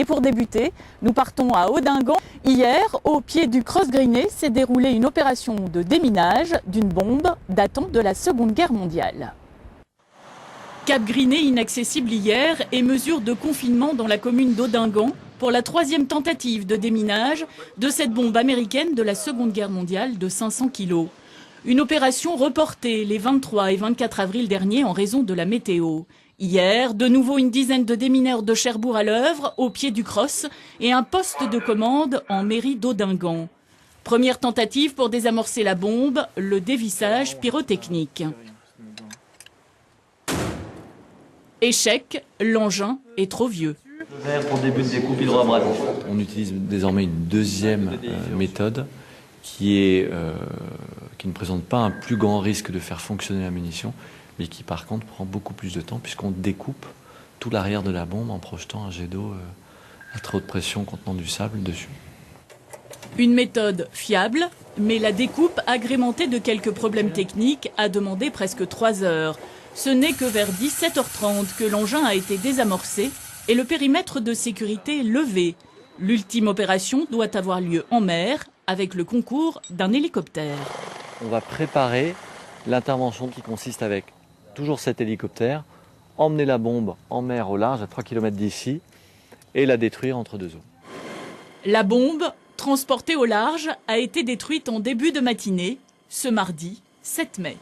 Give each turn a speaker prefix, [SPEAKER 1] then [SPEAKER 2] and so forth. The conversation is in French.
[SPEAKER 1] Et pour débuter, nous partons à Audingan. Hier, au pied du Cross Greené, s'est déroulée une opération de déminage d'une bombe datant de la Seconde Guerre mondiale. Cap Greené inaccessible hier et mesure de confinement dans la commune d'Audingan pour la troisième tentative de déminage de cette bombe américaine de la Seconde Guerre mondiale de 500 kg. Une opération reportée les 23 et 24 avril dernier en raison de la météo. Hier, de nouveau une dizaine de démineurs de Cherbourg à l'œuvre, au pied du Cross, et un poste de commande en mairie d'Audingan. Première tentative pour désamorcer la bombe, le dévissage pyrotechnique. Échec, l'engin est trop vieux.
[SPEAKER 2] Pour le début de découpe hydroabrasif.
[SPEAKER 3] On utilise désormais une deuxième méthode qui ne présente pas un plus grand risque de faire fonctionner la munition, mais qui par contre prend beaucoup plus de temps puisqu'on découpe tout l'arrière de la bombe en projetant un jet d'eau à très haute pression contenant du sable dessus.
[SPEAKER 1] Une méthode fiable, mais la découpe agrémentée de quelques problèmes techniques a demandé presque 3 heures. Ce n'est que vers 17h30 que l'engin a été désamorcé et le périmètre de sécurité levé. L'ultime opération doit avoir lieu en mer avec le concours d'un hélicoptère.
[SPEAKER 3] On va préparer l'intervention qui consiste avec toujours cet hélicoptère, emmener la bombe en mer au large à 3 km d'ici et la détruire entre deux eaux.
[SPEAKER 1] La bombe, transportée au large, a été détruite en début de matinée, ce mardi 7 mai.